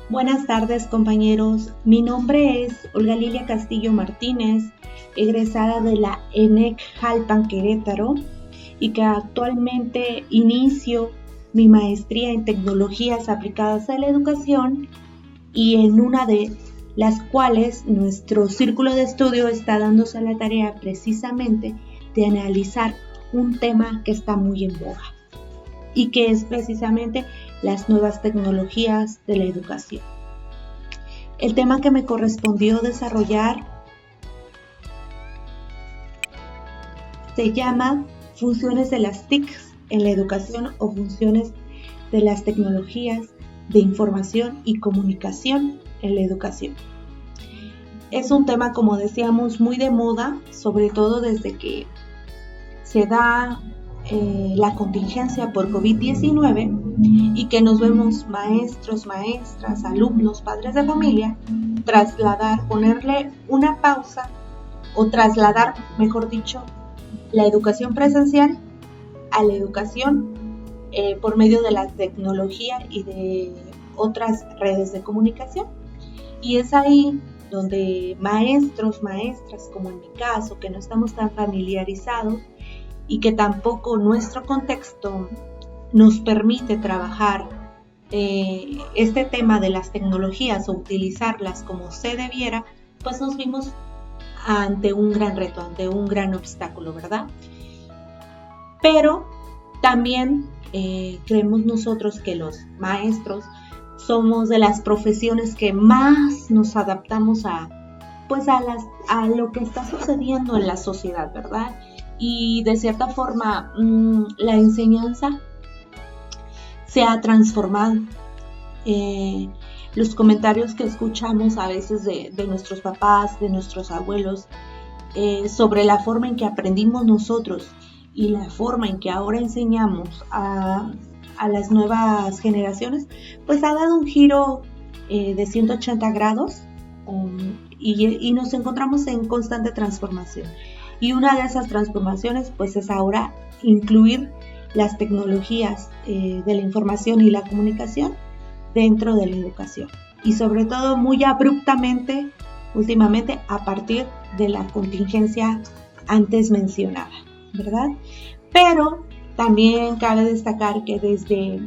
Buenas tardes, compañeros. Mi nombre es Olga Lilia Castillo Martínez, egresada de la ENEC Jalpan Querétaro y que actualmente inicio mi maestría en tecnologías aplicadas a la educación y en una de las cuales nuestro círculo de estudio está dándose la tarea precisamente de analizar un tema que está muy en boga y que es precisamente las nuevas tecnologías de la educación. El tema que me correspondió desarrollar se llama funciones de las TIC en la educación o funciones de las tecnologías de información y comunicación en la educación. Es un tema, como decíamos, muy de moda, sobre todo desde que se da la contingencia por COVID-19 y que nos vemos maestros, maestras, alumnos, padres de familia, ponerle una pausa o trasladar, mejor dicho, la educación presencial a la educación por medio de la tecnología y de otras redes de comunicación. Y es ahí donde maestros, maestras, como en mi caso, que no estamos tan familiarizados, y que tampoco nuestro contexto nos permite trabajar este tema de las tecnologías o utilizarlas como se debiera, pues nos vimos ante un gran reto, ante un gran obstáculo, ¿verdad? Pero también creemos nosotros que los maestros somos de las profesiones que más nos adaptamos a lo que está sucediendo en la sociedad, ¿verdad? Y de cierta forma la enseñanza se ha transformado. Los comentarios que escuchamos a veces de nuestros papás, de nuestros abuelos, sobre la forma en que aprendimos nosotros y la forma en que ahora enseñamos a las nuevas generaciones, pues ha dado un giro de 180 grados y nos encontramos en constante transformación. Y una de esas transformaciones pues es ahora incluir las tecnologías de la información y la comunicación dentro de la educación. Y sobre todo muy abruptamente, últimamente, a partir de la contingencia antes mencionada, ¿verdad? Pero también cabe destacar que desde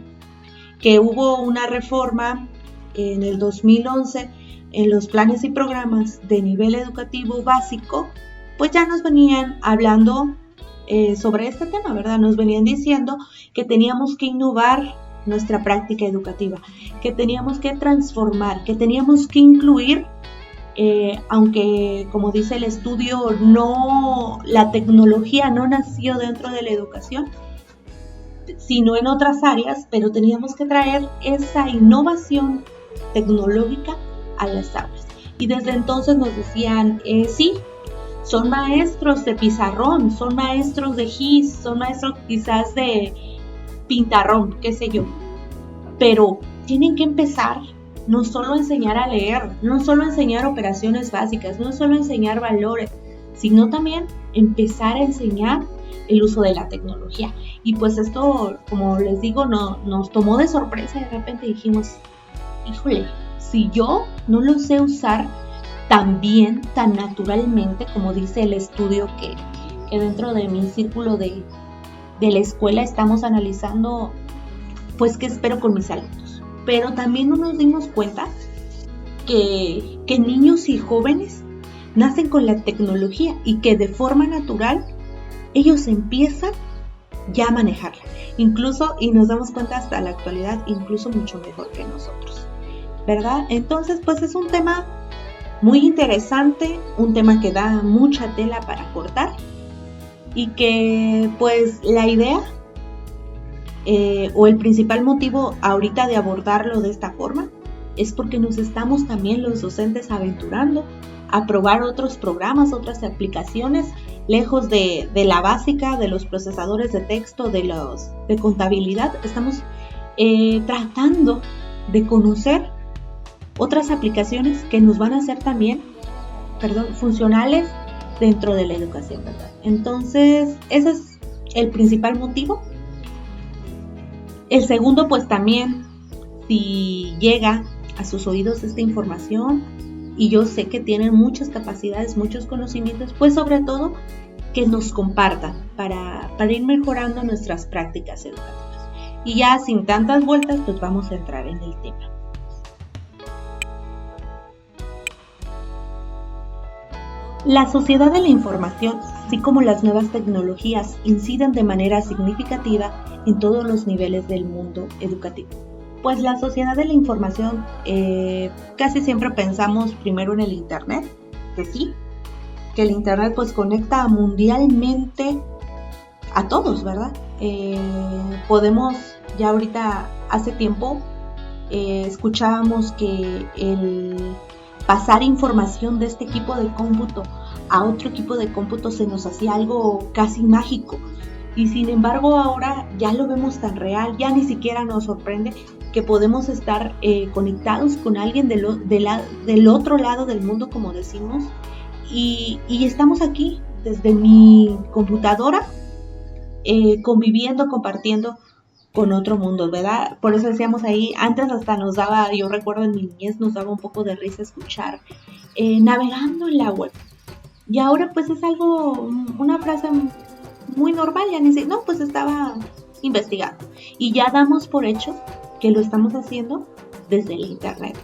que hubo una reforma en el 2011 en los planes y programas de nivel educativo básico, pues ya nos venían hablando sobre este tema, ¿verdad? Nos venían diciendo que teníamos que innovar nuestra práctica educativa, que teníamos que transformar, que teníamos que incluir, aunque como dice el estudio, la tecnología no nació dentro de la educación, sino en otras áreas, pero teníamos que traer esa innovación tecnológica a las aulas. Y desde entonces nos decían, sí, son maestros de pizarrón, son maestros de GIS, son maestros quizás de pintarrón, qué sé yo. Pero tienen que empezar no solo a enseñar a leer, no solo a enseñar operaciones básicas, no solo a enseñar valores, sino también empezar a enseñar el uso de la tecnología. Y pues esto, como les digo, nos tomó de sorpresa y de repente dijimos, híjole, si yo no lo sé usar tan bien, tan naturalmente, como dice el estudio que dentro de mi círculo de la escuela estamos analizando, pues qué espero con mis alumnos. Pero también nos dimos cuenta que niños y jóvenes nacen con la tecnología y que de forma natural ellos empiezan ya a manejarla. Incluso, y nos damos cuenta hasta la actualidad, incluso mucho mejor que nosotros, ¿verdad? Entonces, pues es un tema muy interesante, un tema que da mucha tela para cortar y que pues la idea o el principal motivo ahorita de abordarlo de esta forma es porque nos estamos también los docentes aventurando a probar otros programas, otras aplicaciones, lejos de la básica, de los procesadores de texto, de contabilidad. Estamos tratando de conocer otras aplicaciones que nos van a ser también, funcionales dentro de la educación, ¿verdad? Entonces, ese es el principal motivo. El segundo, pues también, si llega a sus oídos esta información, y yo sé que tienen muchas capacidades, muchos conocimientos, pues sobre todo que nos compartan para ir mejorando nuestras prácticas educativas. Y ya sin tantas vueltas, pues vamos a entrar en el tema. La sociedad de la información, así como las nuevas tecnologías, inciden de manera significativa en todos los niveles del mundo educativo. Pues la sociedad de la información, casi siempre pensamos primero en el Internet, que sí, que el Internet pues conecta mundialmente a todos, ¿verdad? Podemos, ya ahorita hace tiempo, escuchábamos que el pasar información de este equipo de cómputo a otro equipo de cómputo se nos hacía algo casi mágico, y sin embargo ahora ya lo vemos tan real, ya ni siquiera nos sorprende que podemos estar conectados con alguien del otro lado del mundo, como decimos, y estamos aquí desde mi computadora conviviendo, compartiendo con otro mundo, ¿verdad? Por eso decíamos ahí, antes hasta nos daba, yo recuerdo en mi niñez, nos daba un poco de risa escuchar navegando en la web, y ahora pues es algo, una frase muy normal, ya ni sé, no, pues estaba investigando, y ya damos por hecho que lo estamos haciendo desde el Internet.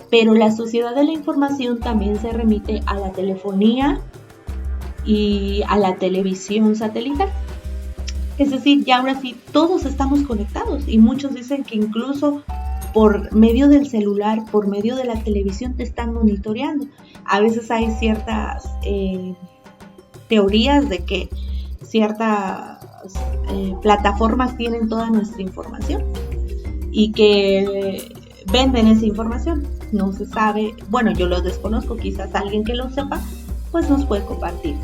Pero la sociedad de la información también se remite a la telefonía y a la televisión satelital. Es decir, ya ahora sí todos estamos conectados, y muchos dicen que incluso por medio del celular, por medio de la televisión te están monitoreando. A veces hay ciertas teorías de que ciertas plataformas tienen toda nuestra información y que venden esa información. No se sabe, bueno, yo lo desconozco, quizás alguien que lo sepa pues nos puede compartir.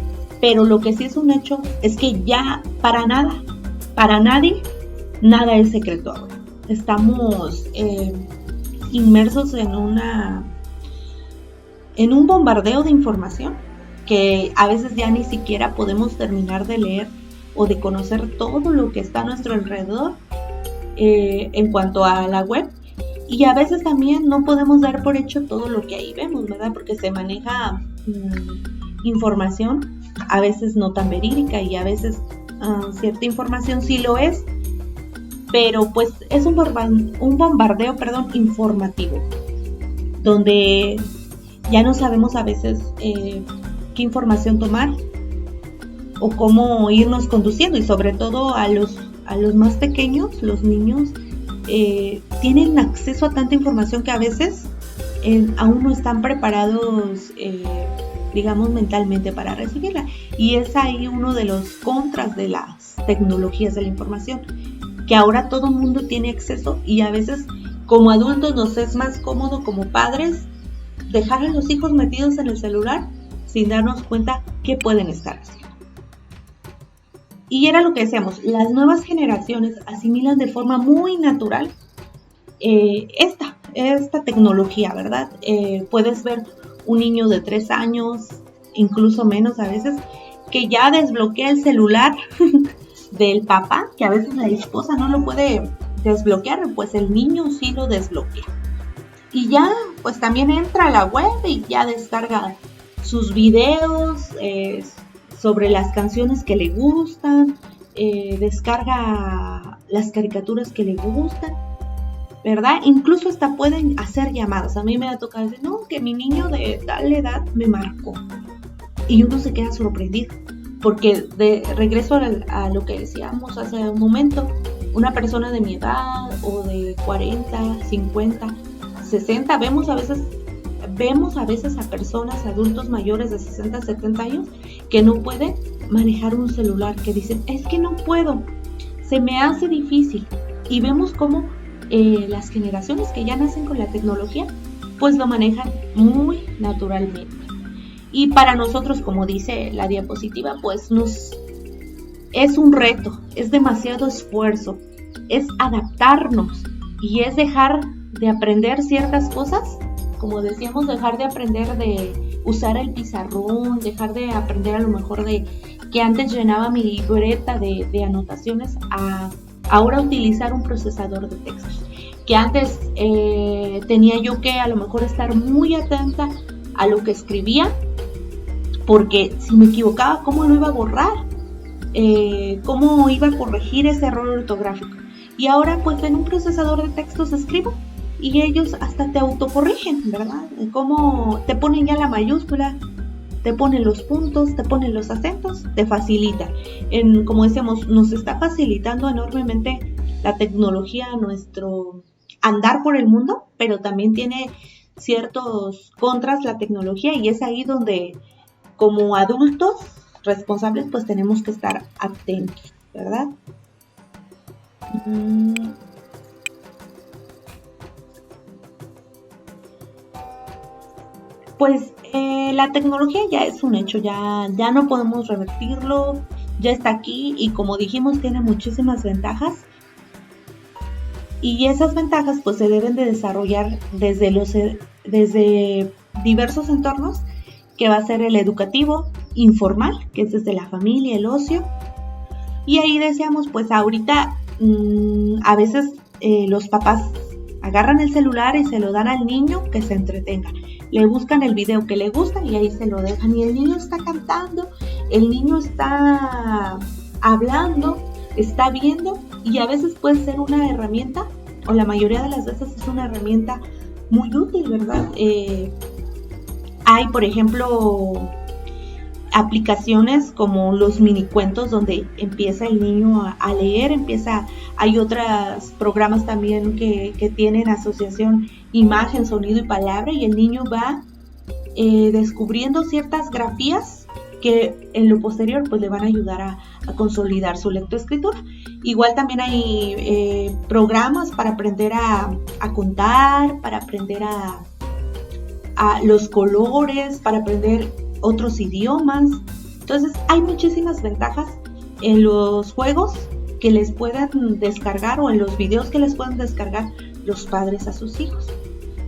Pero lo que sí es un hecho es que ya para nadie, nada es secreto ahora. Estamos inmersos en un bombardeo de información que a veces ya ni siquiera podemos terminar de leer o de conocer todo lo que está a nuestro alrededor en cuanto a la web. Y a veces también no podemos dar por hecho todo lo que ahí vemos, ¿verdad? Porque se maneja información a veces no tan verídica, y a veces cierta información sí lo es, pero pues es un bombardeo informativo, donde ya no sabemos a veces qué información tomar o cómo irnos conduciendo, y sobre todo a los más pequeños, los niños, tienen acceso a tanta información que a veces aún no están preparados, digamos, mentalmente para recibirla. Y es ahí uno de los contras de las tecnologías de la información, que ahora todo el mundo tiene acceso, y a veces como adultos nos es más cómodo como padres dejar a los hijos metidos en el celular sin darnos cuenta qué pueden estar haciendo. Y era lo que decíamos, las nuevas generaciones asimilan de forma muy natural esta tecnología, ¿verdad? Puedes ver un niño de 3 años, incluso menos a veces, que ya desbloquea el celular del papá, que a veces la esposa no lo puede desbloquear, pues el niño sí lo desbloquea. Y ya, pues también entra a la web y ya descarga sus videos sobre las canciones que le gustan, descarga las caricaturas que le gustan, ¿verdad? Incluso hasta pueden hacer llamadas. A mí me ha tocado decir, no, que mi niño de tal edad me marcó. Y uno se queda sorprendido, porque regreso a lo que decíamos hace un momento, una persona de mi edad o de 40, 50, 60, vemos a veces a personas, adultos mayores de 60, 70 años, que no pueden manejar un celular, que dicen, es que no puedo, se me hace difícil. Y vemos cómo las generaciones que ya nacen con la tecnología, pues lo manejan muy naturalmente. Y para nosotros, como dice la diapositiva, pues es un reto, es demasiado esfuerzo, es adaptarnos y es dejar de aprender ciertas cosas, como decíamos, dejar de aprender de usar el pizarrón, dejar de aprender a lo mejor de que antes llenaba mi libreta de anotaciones, a ahora utilizar un procesador de textos, que antes tenía yo que a lo mejor estar muy atenta a lo que escribía, porque si me equivocaba, ¿cómo lo iba a borrar? ¿Cómo iba a corregir ese error ortográfico? Y ahora pues en un procesador de textos escribo y ellos hasta te autocorrigen, ¿verdad? Cómo te ponen ya la mayúscula, te ponen los puntos, te ponen los acentos, te facilita. Como decíamos, nos está facilitando enormemente la tecnología, nuestro andar por el mundo, pero también tiene ciertos contras la tecnología, y es ahí donde como adultos responsables pues tenemos que estar atentos, ¿verdad? Pues la tecnología ya es un hecho, ya no podemos revertirlo, ya está aquí, y como dijimos tiene muchísimas ventajas, y esas ventajas pues se deben de desarrollar desde diversos entornos, que va a ser el educativo, informal, que es desde la familia, el ocio. Y ahí decíamos, pues ahorita a veces los papás agarran el celular y se lo dan al niño que se entretenga. Le buscan el video que le gusta y ahí se lo dejan. Y el niño está cantando, el niño está hablando, está viendo, y a veces puede ser una herramienta, o la mayoría de las veces es una herramienta muy útil, ¿verdad? Hay, por ejemplo, aplicaciones como los minicuentos, donde empieza el niño a leer, hay otros programas también que tienen asociación imagen, sonido y palabra, y el niño va descubriendo ciertas grafías que en lo posterior pues le van a ayudar a consolidar su lectoescritura. Igual también hay programas para aprender a contar, para aprender a los colores, para aprender otros idiomas. Entonces hay muchísimas ventajas en los juegos que les puedan descargar, o en los videos que les puedan descargar los padres a sus hijos.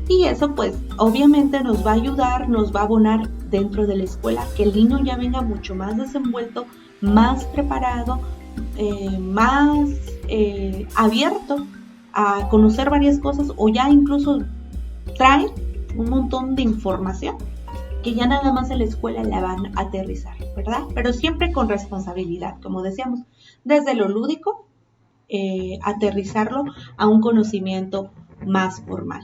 Y eso pues obviamente nos va a ayudar, nos va a abonar dentro de la escuela, que el niño ya venga mucho más desenvuelto, más preparado, más abierto a conocer varias cosas, o ya incluso trae un montón de información que ya nada más en la escuela la van a aterrizar, ¿verdad? Pero siempre con responsabilidad, como decíamos, desde lo lúdico, aterrizarlo a un conocimiento más formal.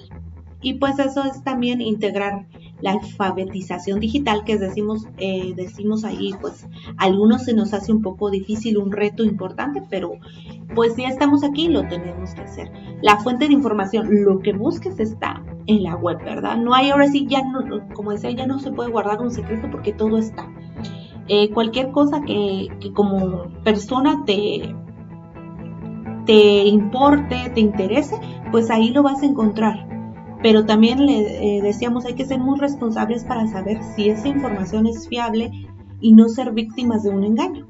Y pues eso es también integrar la alfabetización digital, que decimos ahí, pues a algunos se nos hace un poco difícil, un reto importante, pero pues si estamos aquí lo tenemos que hacer. La fuente de información, lo que busques está en la web, ¿verdad? No hay, ahora sí, ya no, como decía, ya no se puede guardar un secreto porque todo está. Cualquier cosa que como persona te importe, te interese, pues ahí lo vas a encontrar. Pero también le decíamos, hay que ser muy responsables para saber si esa información es fiable y no ser víctimas de un engaño.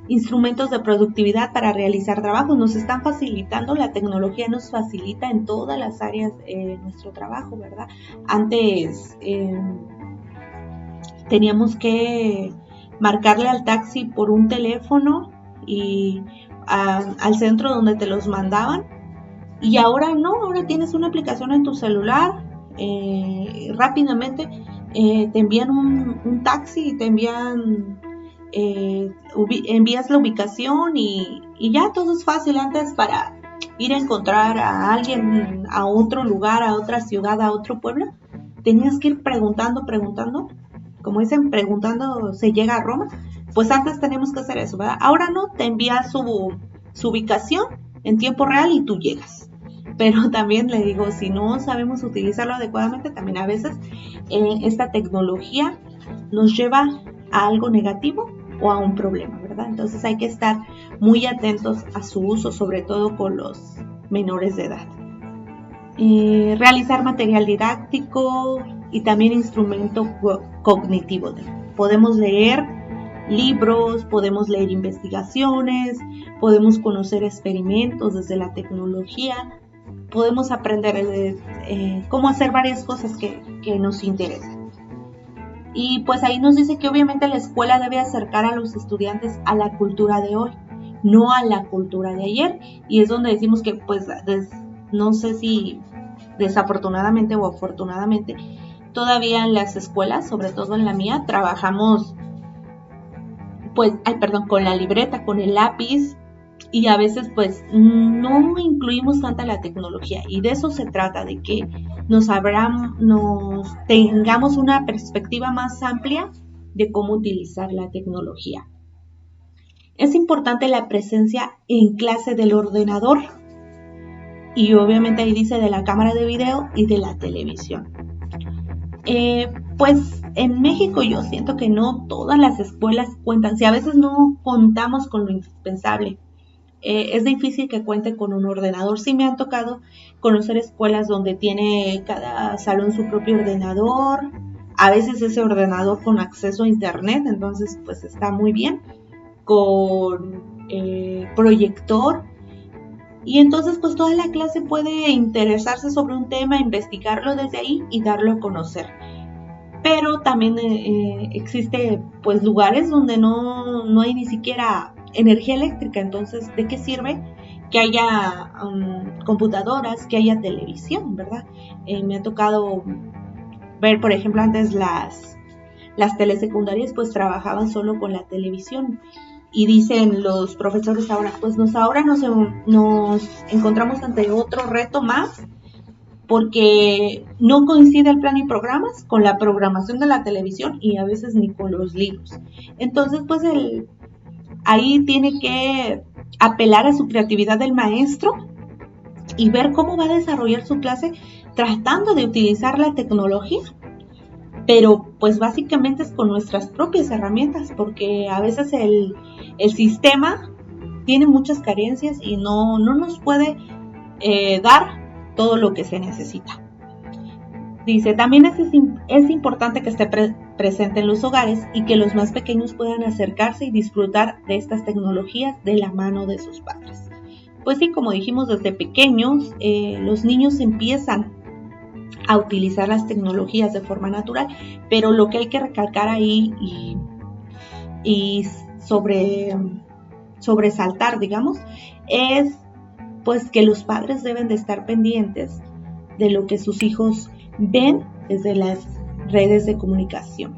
Instrumentos de productividad para realizar trabajos nos están facilitando, la tecnología nos facilita en todas las áreas nuestro trabajo, ¿verdad? Antes teníamos que marcarle al taxi por un teléfono y al centro donde te los mandaban. Y ahora no, ahora tienes una aplicación en tu celular, rápidamente te envían un taxi y te envías la ubicación y ya todo es fácil. Antes, para ir a encontrar a alguien a otro lugar, a otra ciudad, a otro pueblo, tenías que ir preguntando, como dicen, preguntando se llega a Roma. Pues antes teníamos que hacer eso, ¿verdad? Ahora no, te envía su ubicación en tiempo real y tú llegas. Pero también le digo, si no sabemos utilizarlo adecuadamente, también a veces esta tecnología nos lleva a algo negativo o a un problema, ¿verdad? Entonces hay que estar muy atentos a su uso, sobre todo con los menores de edad. Realizar material didáctico y también instrumento cognitivo. Podemos leer libros, podemos leer investigaciones, podemos conocer experimentos desde la tecnología, podemos aprender cómo hacer varias cosas que nos interesan. Y pues ahí nos dice que obviamente la escuela debe acercar a los estudiantes a la cultura de hoy, no a la cultura de ayer. Y es donde decimos que pues no sé si desafortunadamente o afortunadamente, todavía en las escuelas, sobre todo en la mía, trabajamos pues, con la libreta, con el lápiz, y a veces pues no incluimos tanta la tecnología, y de eso se trata, de que nos tengamos una perspectiva más amplia de cómo utilizar la tecnología. Es importante la presencia en clase del ordenador, y obviamente ahí dice de la cámara de video y de la televisión. Pues en México yo siento que no todas las escuelas cuentan, si a veces no contamos con lo indispensable, es difícil que cuente con un ordenador. Sí me han tocado conocer escuelas donde tiene cada salón su propio ordenador, a veces ese ordenador con acceso a internet, entonces pues está muy bien, con proyector, y entonces pues toda la clase puede interesarse sobre un tema, investigarlo desde ahí y darlo a conocer. Pero también existe pues lugares donde no hay ni siquiera energía eléctrica, entonces ¿de qué sirve que haya computadoras, que haya televisión, verdad? Me ha tocado ver, por ejemplo, antes las telesecundarias pues trabajaban solo con la televisión, y dicen los profesores ahora nos encontramos ante otro reto más, porque no coincide el plan y programas con la programación de la televisión, y a veces ni con los libros. Entonces pues ahí tiene que apelar a su creatividad del maestro y ver cómo va a desarrollar su clase tratando de utilizar la tecnología, pero pues básicamente es con nuestras propias herramientas, porque a veces el sistema tiene muchas carencias y no nos puede dar todo lo que se necesita. Dice, también es importante que esté presente en los hogares y que los más pequeños puedan acercarse y disfrutar de estas tecnologías de la mano de sus padres. Pues sí, como dijimos, desde pequeños los niños empiezan a utilizar las tecnologías de forma natural, pero lo que hay que recalcar ahí y sobresaltar, digamos, es pues que los padres deben de estar pendientes de lo que sus hijos ven desde las redes de comunicación.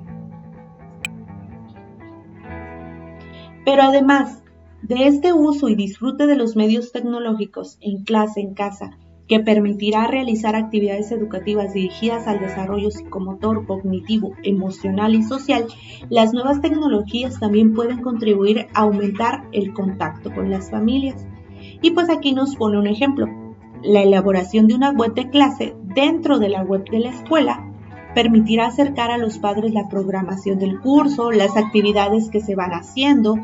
Pero además de este uso y disfrute de los medios tecnológicos en clase, en casa, que permitirá realizar actividades educativas dirigidas al desarrollo psicomotor, cognitivo, emocional y social, las nuevas tecnologías también pueden contribuir a aumentar el contacto con las familias. Y pues aquí nos pone un ejemplo. La elaboración de una web de clase dentro de la web de la escuela permitirá acercar a los padres la programación del curso, las actividades que se van haciendo,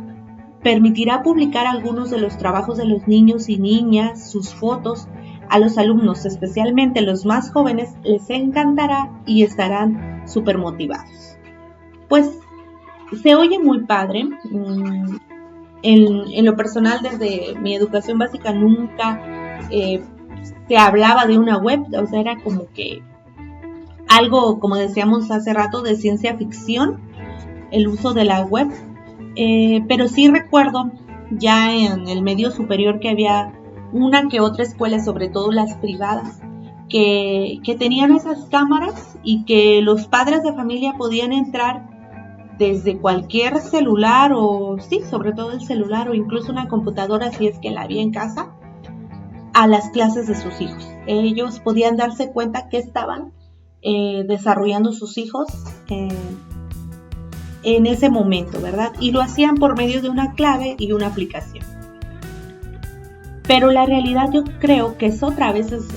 permitirá publicar algunos de los trabajos de los niños y niñas, sus fotos. A los alumnos, especialmente los más jóvenes, les encantará y estarán súper motivados. Pues se oye muy padre. En lo personal, desde mi educación básica nunca se hablaba de una web, o sea, era como que algo, como decíamos hace rato, de ciencia ficción, el uso de la web, pero sí recuerdo ya en el medio superior que había una que otra escuela, sobre todo las privadas, que tenían esas cámaras y que los padres de familia podían entrar desde cualquier celular, o sí, sobre todo el celular, o incluso una computadora si es que la había en casa, a las clases de sus hijos. Ellos podían darse cuenta que estaban desarrollando sus hijos en ese momento, ¿verdad? Y lo hacían por medio de una clave y una aplicación. Pero la realidad yo creo que es otra. A veces,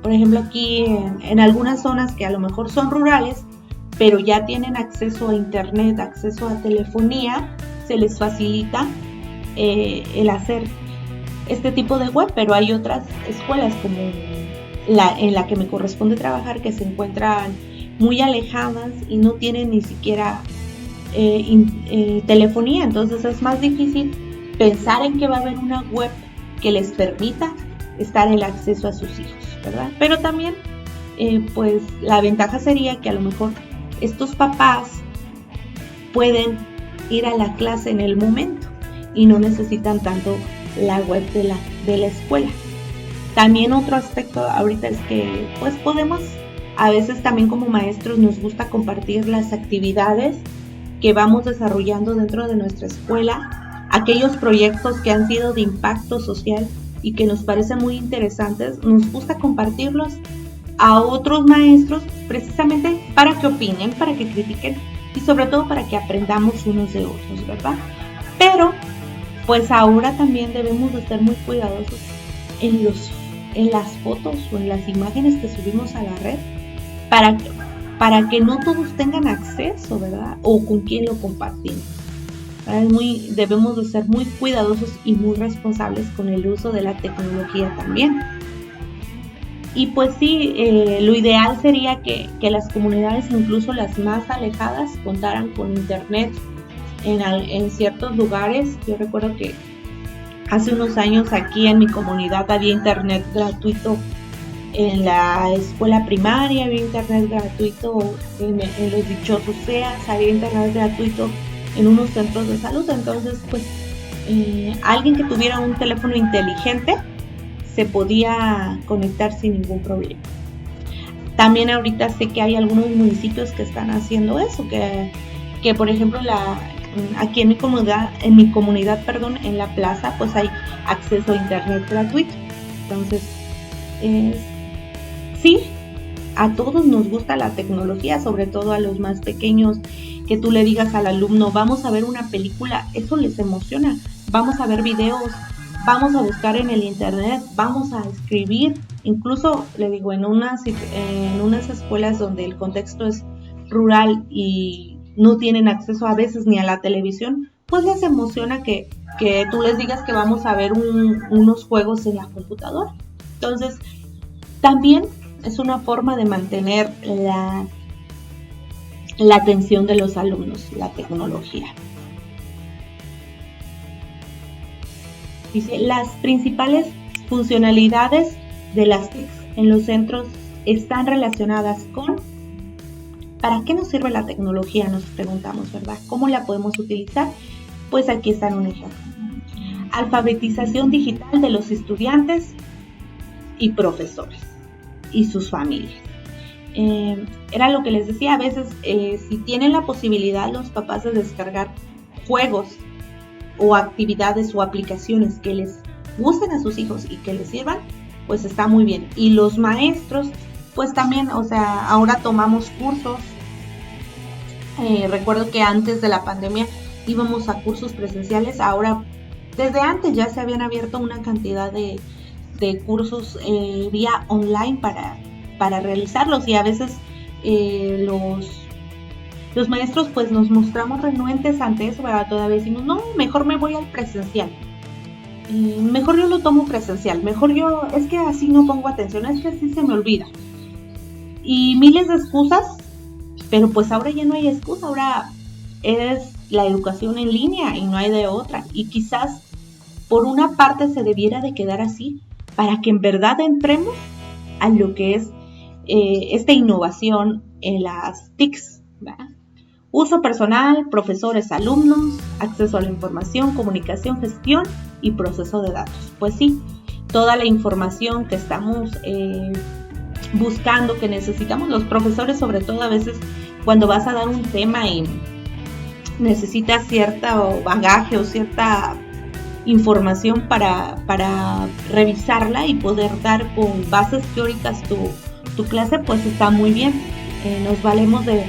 por ejemplo, aquí en algunas zonas que a lo mejor son rurales, pero ya tienen acceso a internet, acceso a telefonía, se les facilita el hacer este tipo de web, pero hay otras escuelas como en la que me corresponde trabajar que se encuentran muy alejadas y no tienen ni siquiera telefonía, entonces es más difícil pensar en que va a haber una web que les permita estar el acceso a sus hijos, ¿verdad? Pero también pues la ventaja sería que a lo mejor estos papás pueden ir a la clase en el momento y no necesitan tanto la web de la escuela. También otro aspecto ahorita es que pues podemos, a veces también como maestros nos gusta compartir las actividades que vamos desarrollando dentro de nuestra escuela, aquellos proyectos que han sido de impacto social y que nos parecen muy interesantes, nos gusta compartirlos a otros maestros precisamente para que opinen, para que critiquen y sobre todo para que aprendamos unos de otros, ¿verdad? Pero pues ahora también debemos de ser muy cuidadosos en las fotos o en las imágenes que subimos a la red para que no todos tengan acceso, ¿verdad? O con quién lo compartimos. Debemos de ser muy cuidadosos y muy responsables con el uso de la tecnología también. Y pues sí, lo ideal sería que las comunidades, incluso las más alejadas, contaran con internet en ciertos lugares. Yo recuerdo que hace unos años aquí en mi comunidad había internet gratuito en la escuela primaria, había internet gratuito en los dichosos CEAS, había internet gratuito en unos centros de salud. Entonces pues alguien que tuviera un teléfono inteligente se podía conectar sin ningún problema. También ahorita sé que hay algunos municipios que están haciendo eso, que por ejemplo aquí en mi comunidad, en la plaza, pues hay acceso a internet gratuito. Entonces, sí, a todos nos gusta la tecnología, sobre todo a los más pequeños, que tú le digas al alumno, vamos a ver una película, eso les emociona, vamos a ver videos, vamos a buscar en el internet, vamos a escribir. Incluso, le digo, en unas escuelas donde el contexto es rural y no tienen acceso a veces ni a la televisión, pues les emociona que tú les digas que vamos a ver unos juegos en la computadora. Entonces, también es una forma de mantener la atención de los alumnos, la tecnología. Dice, las principales funcionalidades de las TICs en los centros están relacionadas con ¿para qué nos sirve la tecnología? Nos preguntamos, ¿verdad? ¿Cómo la podemos utilizar? Pues aquí están un ejemplo. Alfabetización digital de los estudiantes y profesores y sus familias. Era lo que les decía, a veces si tienen la posibilidad los papás de descargar juegos o actividades o aplicaciones que les gusten a sus hijos y que les sirvan, pues está muy bien. Y los maestros, pues también, o sea, ahora tomamos cursos. Recuerdo que antes de la pandemia íbamos a cursos presenciales, ahora desde antes ya se habían abierto una cantidad de cursos vía online para realizarlos, y a veces los maestros pues nos mostramos renuentes ante eso, ¿verdad? Todavía decimos, no, mejor me voy al presencial, mejor yo lo tomo presencial, mejor yo, es que así no pongo atención, es que así se me olvida, y miles de excusas. Pero pues ahora ya no hay excusa, ahora es la educación en línea y no hay de otra. Y quizás por una parte se debiera de quedar así para que en verdad entremos a lo que es esta innovación en las TICs, ¿verdad? Uso personal, profesores, alumnos, acceso a la información, comunicación, gestión y proceso de datos. Pues sí, toda la información que estamos buscando, que necesitamos los profesores, sobre todo a veces cuando vas a dar un tema y necesitas cierto bagaje o cierta información para revisarla y poder dar con bases teóricas tu clase, pues está muy bien. Nos valemos de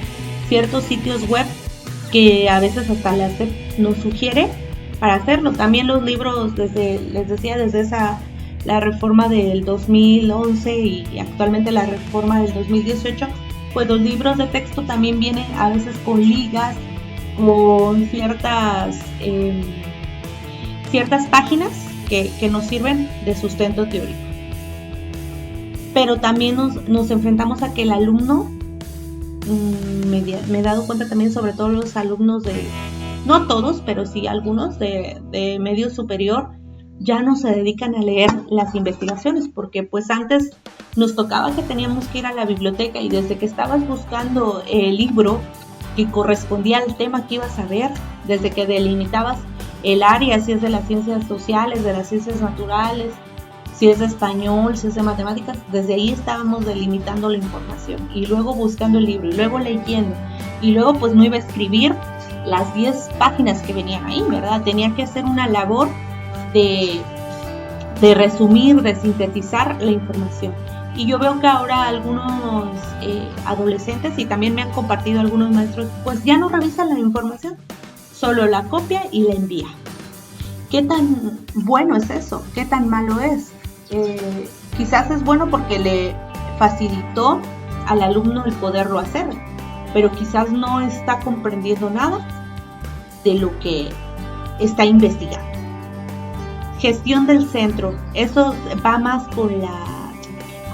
ciertos sitios web que a veces hasta la SEP nos sugiere para hacerlo. También los libros, desde la reforma del 2011 y actualmente la reforma del 2018, pues los libros de texto también vienen a veces con ligas, con ciertas páginas que nos sirven de sustento teórico. Pero también nos enfrentamos a que el alumno, me he dado cuenta también, sobre todo los alumnos no todos, pero sí algunos de medio superior, ya no se dedican a leer las investigaciones, porque pues antes nos tocaba que teníamos que ir a la biblioteca y desde que estabas buscando el libro que correspondía al tema que ibas a ver, desde que delimitabas el área, si es de las ciencias sociales, de las ciencias naturales, si es de español, si es de matemáticas. Desde ahí estábamos delimitando la información y luego buscando el libro y luego leyendo y luego pues no iba a escribir las 10 páginas que venían ahí, ¿verdad? Tenía que hacer una labor de resumir, de sintetizar la información. Y yo veo que ahora algunos adolescentes, y también me han compartido algunos maestros, pues ya no revisan la información, solo la copia y la envía. ¿Qué tan bueno es eso? ¿Qué tan malo es? Quizás es bueno porque le facilitó al alumno el poderlo hacer, pero quizás no está comprendiendo nada de lo que está investigando. Gestión del centro, eso va más con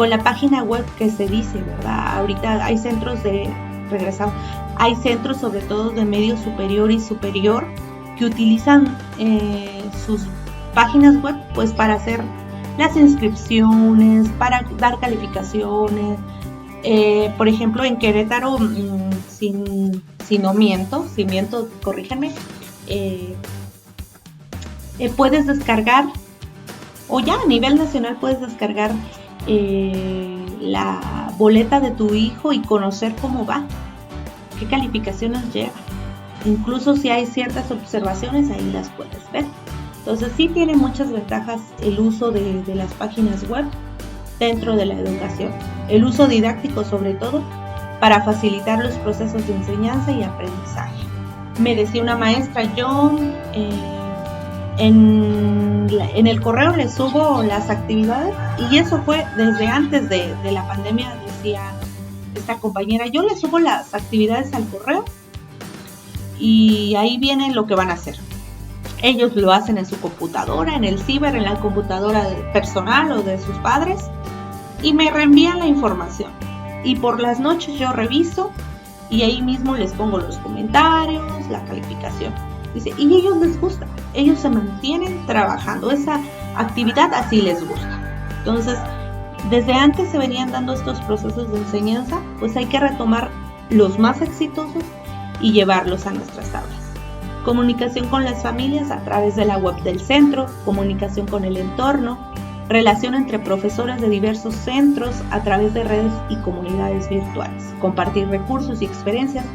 la página web que se dice, ¿verdad? Ahorita hay centros hay centros sobre todo de medio superior y superior que utilizan sus páginas web pues para hacer las inscripciones, para dar calificaciones. Por ejemplo, en Querétaro, si miento, corríjanme, puedes descargar, o ya a nivel nacional puedes descargar la boleta de tu hijo y conocer cómo va, qué calificaciones lleva. Incluso si hay ciertas observaciones, ahí las puedes ver. Entonces sí tiene muchas ventajas el uso de las páginas web dentro de la educación. El uso didáctico sobre todo para facilitar los procesos de enseñanza y aprendizaje. Me decía una maestra, yo en el correo le subo las actividades, y eso fue desde antes de la pandemia, decía esta compañera, yo le subo las actividades al correo y ahí viene lo que van a hacer. Ellos lo hacen en su computadora, en el ciber, en la computadora personal o de sus padres, y me reenvían la información. Y por las noches yo reviso y ahí mismo les pongo los comentarios, la calificación. Dice, y a ellos les gusta, ellos se mantienen trabajando, esa actividad así les gusta. Entonces, desde antes se venían dando estos procesos de enseñanza, pues hay que retomar los más exitosos y llevarlos a nuestras aulas. Comunicación con las familias a través de la web del centro, comunicación con el entorno, relación entre profesores de diversos centros a través de redes y comunidades virtuales, compartir recursos y experiencias,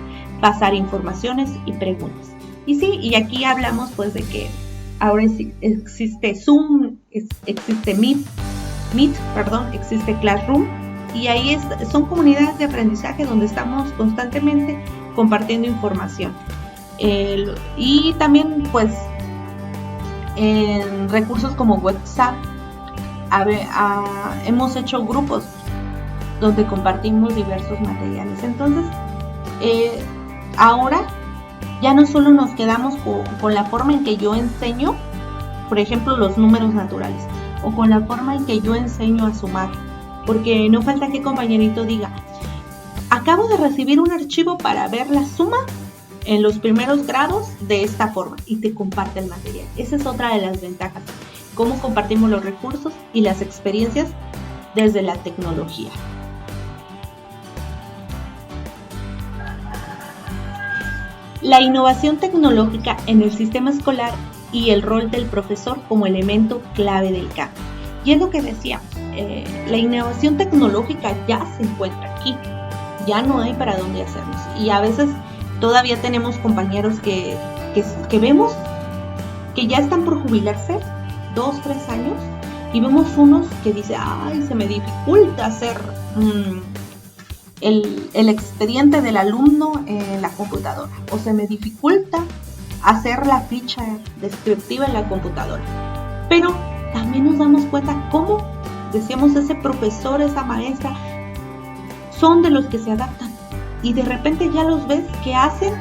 pasar informaciones y preguntas. Y sí, y aquí hablamos pues de que ahora existe Zoom, existe Meet, existe Classroom, y ahí son comunidades de aprendizaje donde estamos constantemente compartiendo información. Y también pues en recursos como WhatsApp hemos hecho grupos donde compartimos diversos materiales. Entonces ahora ya no solo nos quedamos con la forma en que yo enseño, por ejemplo, los números naturales, o con la forma en que yo enseño a sumar, porque no falta que compañerito diga, acabo de recibir un archivo para ver la suma en los primeros grados de esta forma, y te comparte el material. Esa es otra de las ventajas, cómo compartimos los recursos y las experiencias desde la tecnología. La innovación tecnológica en el sistema escolar y el rol del profesor como elemento clave del cambio. Y es lo que decíamos, la innovación tecnológica ya se encuentra aquí, ya no hay para dónde hacernos. Y a veces todavía tenemos compañeros que vemos que ya están por jubilarse, 2, 3 años, y vemos unos que dicen, ay, se me dificulta hacer el expediente del alumno en la computadora, o se me dificulta hacer la ficha descriptiva en la computadora. Pero también nos damos cuenta cómo, decíamos, ese profesor, esa maestra, son de los que se adaptan, y de repente ya los ves que hacen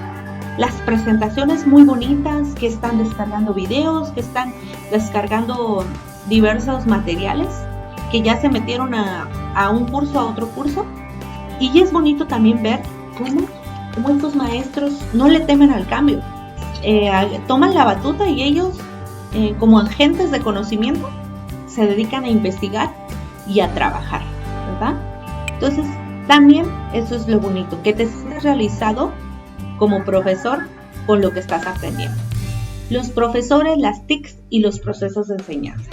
las presentaciones muy bonitas, que están descargando videos, que están descargando diversos materiales, que ya se metieron a un curso, a otro curso. Y es bonito también ver cómo estos maestros no le temen al cambio, toman la batuta y ellos, como agentes de conocimiento, se dedican a investigar y a trabajar, ¿verdad? Entonces, también eso es lo bonito, que te sientas realizado como profesor con lo que estás aprendiendo. los profesores, las TICs y los procesos de enseñanza.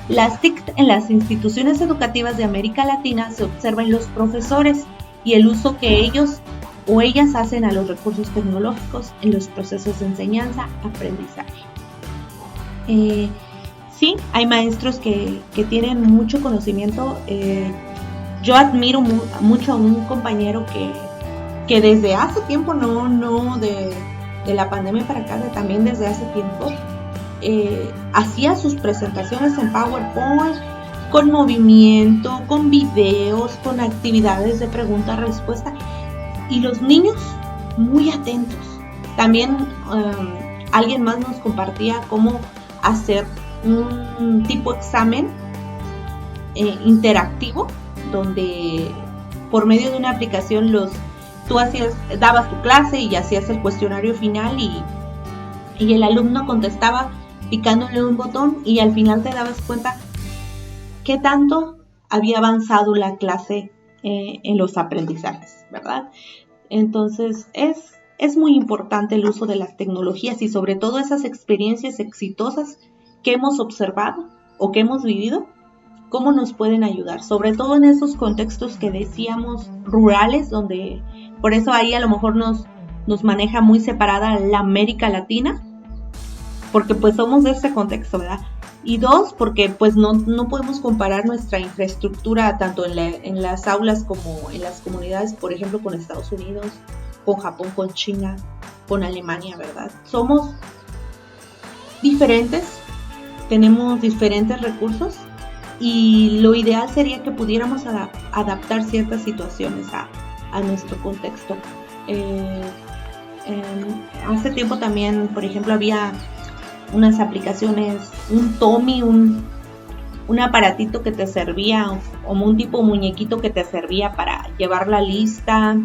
Las TIC en las instituciones educativas de América Latina se observa en los profesores y el uso que ellos o ellas hacen a los recursos tecnológicos en los procesos de enseñanza-aprendizaje. Sí, hay maestros que tienen mucho conocimiento. Yo admiro mucho a un compañero que desde hace tiempo, no de la pandemia para acá, también desde hace tiempo, hacía sus presentaciones en PowerPoint con movimiento, con videos, con actividades de pregunta-respuesta y los niños muy atentos. También alguien más nos compartía cómo hacer un tipo examen interactivo donde por medio de una aplicación tú dabas tu clase y hacías el cuestionario final y el alumno contestaba picándole un botón y al final te dabas cuenta qué tanto había avanzado la clase en los aprendizajes, ¿verdad? Entonces es muy importante el uso de las tecnologías y sobre todo esas experiencias exitosas que hemos observado o que hemos vivido, cómo nos pueden ayudar, sobre todo en esos contextos que decíamos rurales, donde por eso ahí a lo mejor nos maneja muy separada la América Latina, porque pues somos de este contexto, ¿verdad? Y dos, porque pues no podemos comparar nuestra infraestructura tanto en las aulas como en las comunidades, por ejemplo, con Estados Unidos, con Japón, con China, con Alemania, ¿verdad? Somos diferentes, tenemos diferentes recursos y lo ideal sería que pudiéramos adaptar ciertas situaciones a nuestro contexto. Hace tiempo también, por ejemplo, había unas aplicaciones, un Tommy, un aparatito que te servía, como un tipo muñequito que te servía para llevar la lista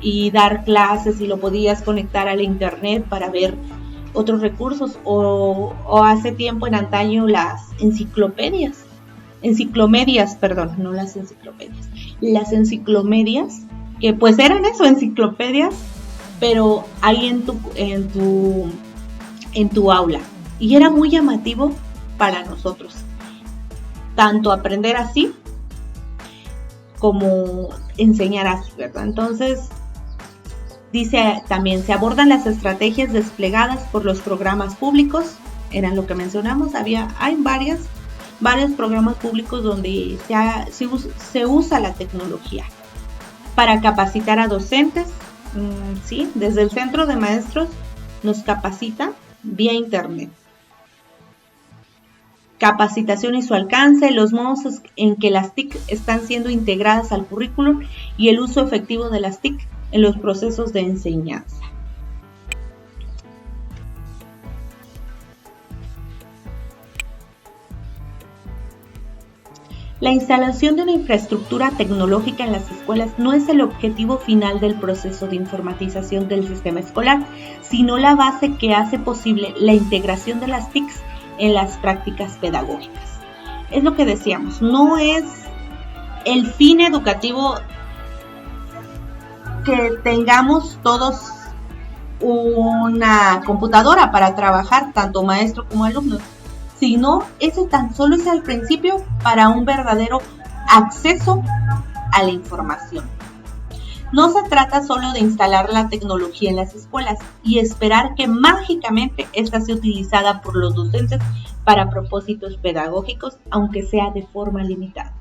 y dar clases y lo podías conectar al internet para ver otros recursos o hace tiempo en antaño las enciclomedias, que pues eran eso, enciclopedias, pero ahí en tu aula. Y era muy llamativo para nosotros, tanto aprender así como enseñar así, ¿verdad? Entonces, dice también, se abordan las estrategias desplegadas por los programas públicos, eran lo que mencionamos, hay varios programas públicos donde se usa la tecnología para capacitar a docentes, ¿sí? Desde el centro de maestros nos capacitan vía internet. Capacitación y su alcance, los modos en que las TIC están siendo integradas al currículum y el uso efectivo de las TIC en los procesos de enseñanza. La instalación de una infraestructura tecnológica en las escuelas no es el objetivo final del proceso de informatización del sistema escolar, sino la base que hace posible la integración de las TICs en las prácticas pedagógicas. Es lo que decíamos, no es el fin educativo que tengamos todos una computadora para trabajar, tanto maestro como alumnos, sino ese tan solo es el principio para un verdadero acceso a la información. No se trata solo de instalar la tecnología en las escuelas y esperar que mágicamente ésta sea utilizada por los docentes para propósitos pedagógicos, aunque sea de forma limitada.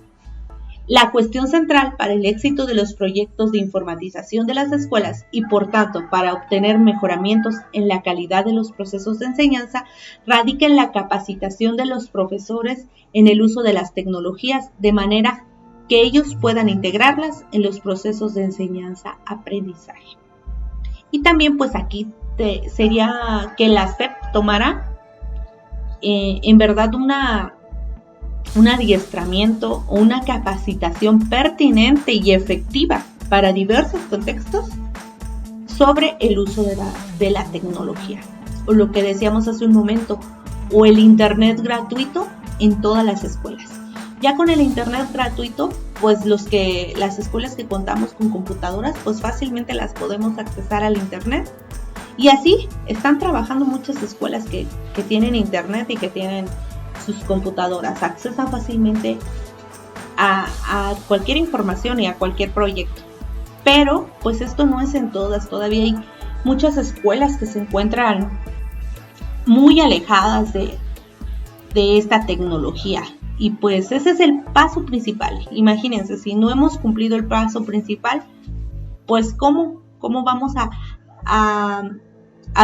La cuestión central para el éxito de los proyectos de informatización de las escuelas y, por tanto, para obtener mejoramientos en la calidad de los procesos de enseñanza, radica en la capacitación de los profesores en el uso de las tecnologías de manera que ellos puedan integrarlas en los procesos de enseñanza-aprendizaje. Y también, pues aquí sería que la SEP tomara en verdad un adiestramiento o una capacitación pertinente y efectiva para diversos contextos sobre el uso de la tecnología, o lo que decíamos hace un momento, o el internet gratuito en todas las escuelas. Ya con el internet gratuito, pues las escuelas que contamos con computadoras, pues fácilmente las podemos accesar al internet Y así están trabajando muchas escuelas que tienen internet y que tienen sus computadoras, accesan fácilmente a cualquier información y a cualquier proyecto. Pero pues esto no es en todas, todavía hay muchas escuelas que se encuentran muy alejadas de esta tecnología. Y pues ese es el paso principal. Imagínense, si no hemos cumplido el paso principal, pues ¿cómo vamos a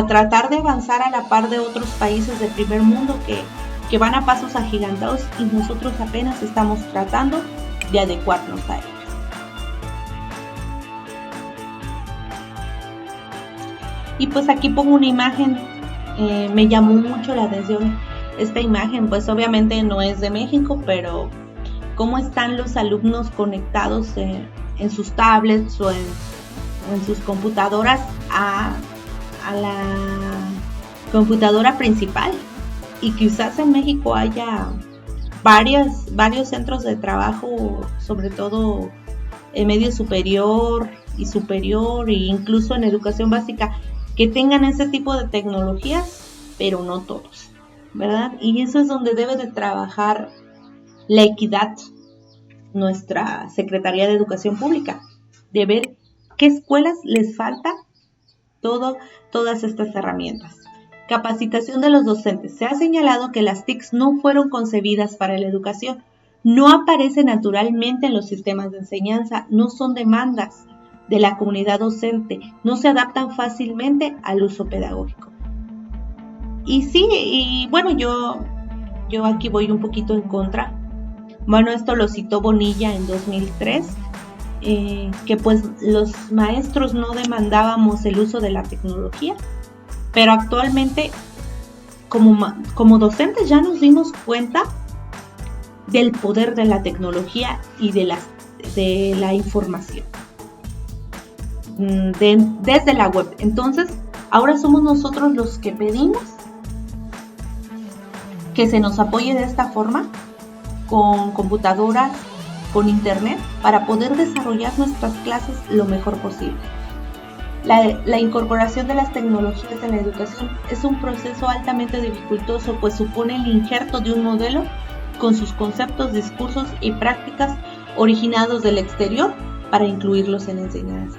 tratar de avanzar a la par de otros países del primer mundo que van a pasos agigantados y nosotros apenas estamos tratando de adecuarnos a ellos? Y pues aquí pongo una imagen, me llamó mucho la atención esta imagen, pues obviamente no es de México, pero cómo están los alumnos conectados en sus tablets o en sus computadoras a la computadora principal, y quizás en México haya varios centros de trabajo, sobre todo en medio superior e incluso en educación básica, que tengan ese tipo de tecnologías, pero no todos, ¿verdad? Y eso es donde debe de trabajar la equidad, nuestra Secretaría de Educación Pública, de ver qué escuelas les falta todas estas herramientas. Capacitación de los docentes. Se ha señalado que las TICs no fueron concebidas para la educación, no aparecen naturalmente en los sistemas de enseñanza, no son demandas de la comunidad docente, no se adaptan fácilmente al uso pedagógico. Y sí, y bueno, yo aquí voy un poquito en contra. Bueno, esto lo citó Bonilla en 2003, que pues los maestros no demandábamos el uso de la tecnología, pero actualmente como docentes ya nos dimos cuenta del poder de la tecnología y de la información desde la web. Entonces, ahora somos nosotros los que pedimos que se nos apoye de esta forma, con computadoras, con internet, para poder desarrollar nuestras clases lo mejor posible. La incorporación de las tecnologías en la educación es un proceso altamente dificultoso, pues supone el injerto de un modelo con sus conceptos, discursos y prácticas originados del exterior para incluirlos en la enseñanza.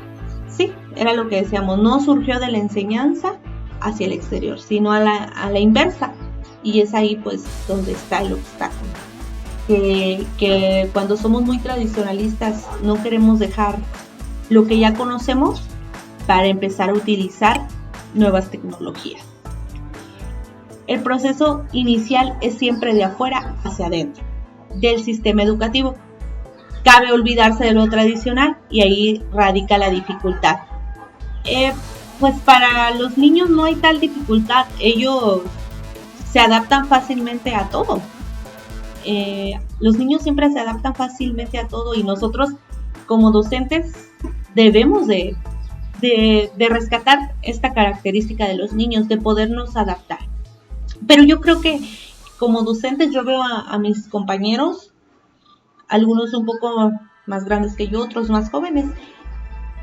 Sí, era lo que decíamos, no surgió de la enseñanza hacia el exterior, sino a la inversa. Y es ahí pues donde está el obstáculo. Que cuando somos muy tradicionalistas no queremos dejar lo que ya conocemos para empezar a utilizar nuevas tecnologías. El proceso inicial es siempre de afuera hacia adentro del sistema educativo. Cabe olvidarse de lo tradicional y ahí radica la dificultad. Pues para los niños no hay tal dificultad, ellos se adaptan fácilmente a todo. Los niños siempre se adaptan fácilmente a todo y nosotros como docentes debemos de rescatar esta característica de los niños, de podernos adaptar. Pero yo creo que como docentes yo veo a mis compañeros, algunos un poco más grandes que yo, otros más jóvenes.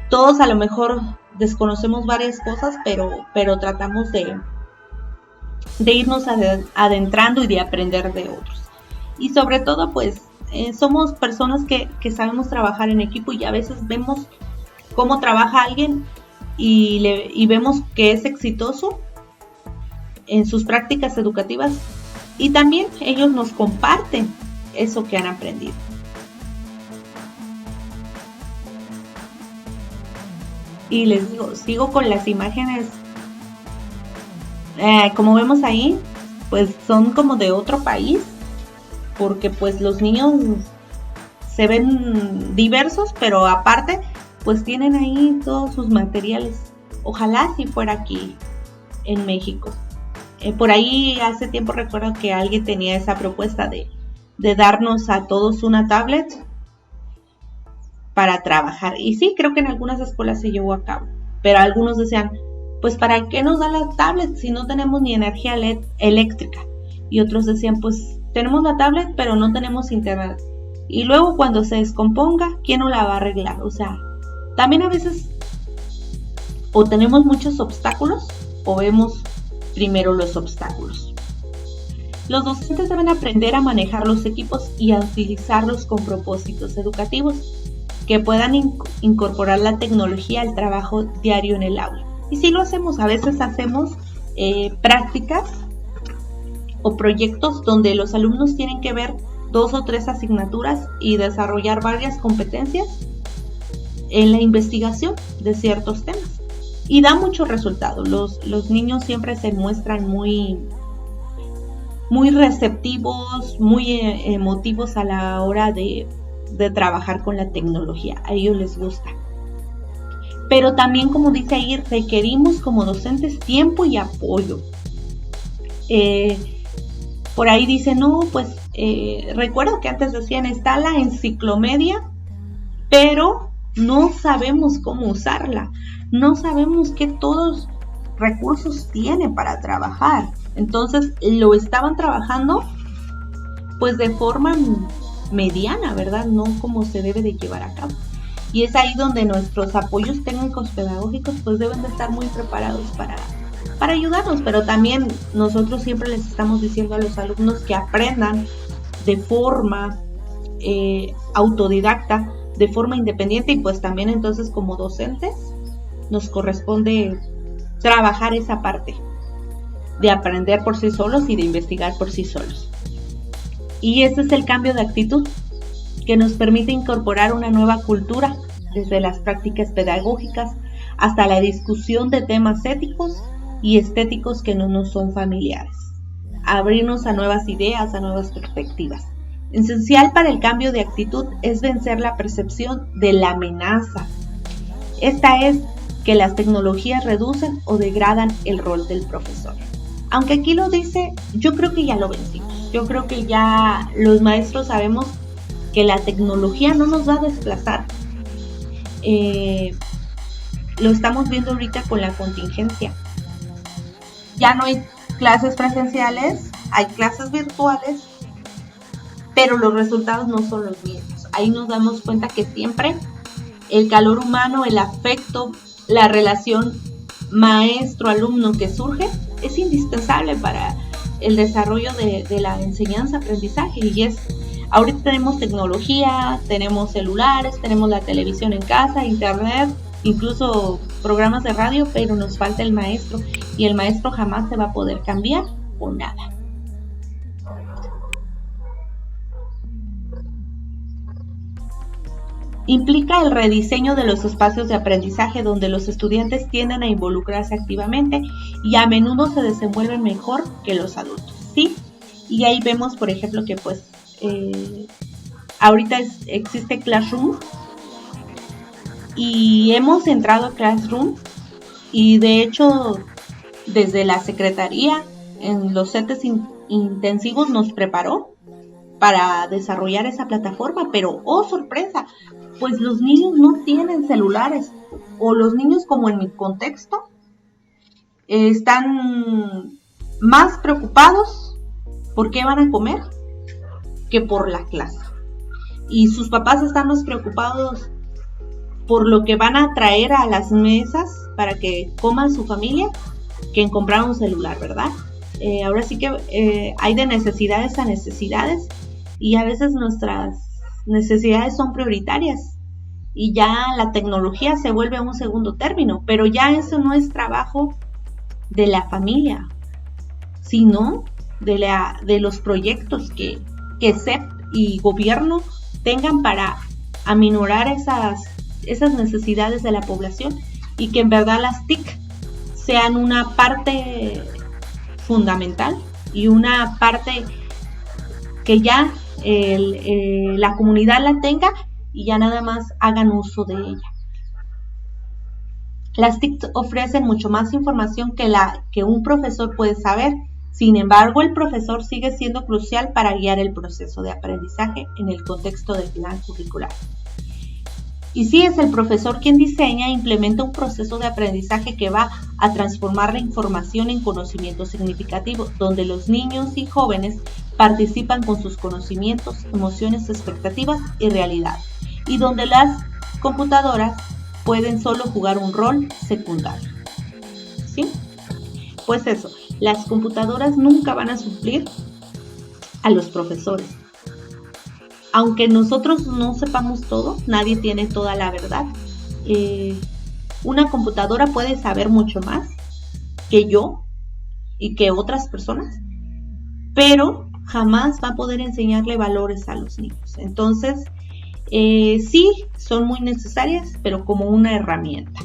Todos a lo mejor desconocemos varias cosas, pero tratamos de irnos adentrando y de aprender de otros. Y sobre todo, pues, somos personas que sabemos trabajar en equipo y a veces vemos cómo trabaja alguien y vemos que es exitoso en sus prácticas educativas y también ellos nos comparten eso que han aprendido. Y les digo, sigo con las imágenes, como vemos ahí, pues son como de otro país, porque pues los niños se ven diversos, pero aparte pues tienen ahí todos sus materiales. Ojalá si fuera aquí en México. Por ahí hace tiempo recuerdo que alguien tenía esa propuesta de darnos a todos una tablet para trabajar. Y sí, creo que en algunas escuelas se llevó a cabo. Pero algunos decían, pues ¿para qué nos dan las tablets si no tenemos ni energía eléctrica? Y otros decían, pues tenemos la tablet pero no tenemos internet. Y luego cuando se descomponga, ¿quién nos la va a arreglar? O sea, también a veces o tenemos muchos obstáculos o vemos primero los obstáculos. Los docentes deben aprender a manejar los equipos y a utilizarlos con propósitos educativos que puedan incorporar la tecnología al trabajo diario en el aula. Y si lo hacemos, a veces hacemos prácticas o proyectos donde los alumnos tienen que ver 2 o 3 asignaturas y desarrollar varias competencias en la investigación de ciertos temas. Y da mucho resultado. Los niños siempre se muestran muy receptivos, muy emotivos a la hora de trabajar con la tecnología. A ellos les gusta. Pero también, como dice ahí, requerimos como docentes tiempo y apoyo. Por ahí dice, no, pues recuerdo que antes decían, está la enciclomedia, pero no sabemos cómo usarla. No sabemos qué todos recursos tiene para trabajar. Entonces lo estaban trabajando pues de forma mediana, ¿verdad? No como se debe de llevar a cabo. Y es ahí donde nuestros apoyos técnicos pedagógicos pues deben de estar muy preparados para ayudarnos, pero también nosotros siempre les estamos diciendo a los alumnos que aprendan de forma autodidacta, de forma independiente, y pues también entonces como docentes nos corresponde trabajar esa parte de aprender por sí solos y de investigar por sí solos. Y ese es el cambio de actitud que nos permite incorporar una nueva cultura desde las prácticas pedagógicas hasta la discusión de temas éticos y estéticos que no nos son familiares. Abrirnos a nuevas ideas, a nuevas perspectivas. Esencial para el cambio de actitud es vencer la percepción de la amenaza. Esta es que las tecnologías reducen o degradan el rol del profesor. Aunque aquí lo dice, yo creo que ya lo vencimos. Yo creo que ya los maestros sabemos que la tecnología no nos va a desplazar. Lo estamos viendo ahorita con la contingencia. Ya no hay clases presenciales, hay clases virtuales, pero los resultados no son los mismos. Ahí nos damos cuenta que siempre el calor humano, el afecto, la relación maestro-alumno que surge es indispensable para el desarrollo de la enseñanza-aprendizaje. Y ahorita tenemos tecnología, tenemos celulares, tenemos la televisión en casa, internet, incluso programas de radio, pero nos falta el maestro, y el maestro jamás se va a poder cambiar por nada. Implica el rediseño de los espacios de aprendizaje donde los estudiantes tienden a involucrarse activamente y a menudo se desenvuelven mejor que los adultos, ¿sí? Y ahí vemos, por ejemplo, que pues ahorita existe Classroom y hemos entrado a Classroom, y de hecho desde la Secretaría en los CETES intensivos nos preparó para desarrollar esa plataforma, pero ¡oh sorpresa! Pues los niños no tienen celulares, o los niños, como en mi contexto, están más preocupados por qué van a comer que por la clase. Y sus papás están más preocupados por lo que van a traer a las mesas para que coman su familia que en comprar un celular, ¿verdad? Ahora sí que hay de necesidades a necesidades, y a veces nuestras necesidades son prioritarias y ya la tecnología se vuelve un segundo término, pero ya eso no es trabajo de la familia, sino de los proyectos que CEP y gobierno tengan para aminorar esas necesidades de la población, y que en verdad las TIC sean una parte fundamental y una parte que ya la comunidad la tenga y ya nada más hagan uso de ella. Las TIC ofrecen mucho más información que un profesor puede saber. Sin embargo, el profesor sigue siendo crucial para guiar el proceso de aprendizaje en el contexto del plan curricular. Y sí, es el profesor quien diseña e implementa un proceso de aprendizaje que va a transformar la información en conocimiento significativo, donde los niños y jóvenes participan con sus conocimientos, emociones, expectativas y realidad, y donde las computadoras pueden solo jugar un rol secundario. ¿Sí? pues eso, las computadoras nunca van a suplir a los profesores. Aunque nosotros no sepamos todo, nadie tiene toda la verdad. Una computadora puede saber mucho más que yo y que otras personas, pero jamás va a poder enseñarle valores a los niños. Entonces, sí, son muy necesarias, pero como una herramienta.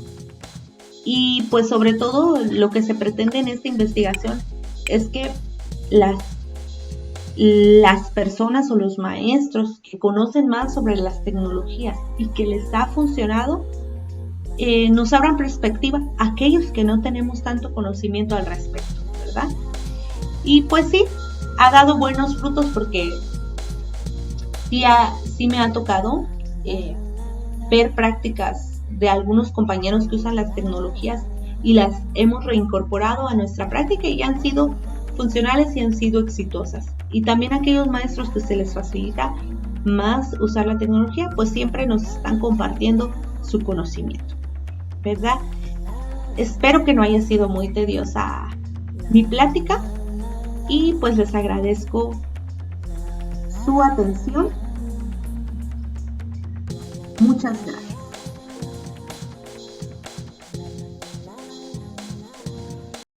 Y pues sobre todo lo que se pretende en esta investigación es que las personas o los maestros que conocen más sobre las tecnologías y que les ha funcionado, nos abran perspectiva a aquellos que no tenemos tanto conocimiento al respecto, ¿verdad? Y pues sí, ha dado buenos frutos porque sí me ha tocado ver prácticas de algunos compañeros que usan las tecnologías y las hemos reincorporado a nuestra práctica y han sido funcionales y han sido exitosas. Y también aquellos maestros que se les facilita más usar la tecnología, pues siempre nos están compartiendo su conocimiento, ¿verdad? Espero que no haya sido muy tediosa mi plática y pues les agradezco su atención. Muchas gracias.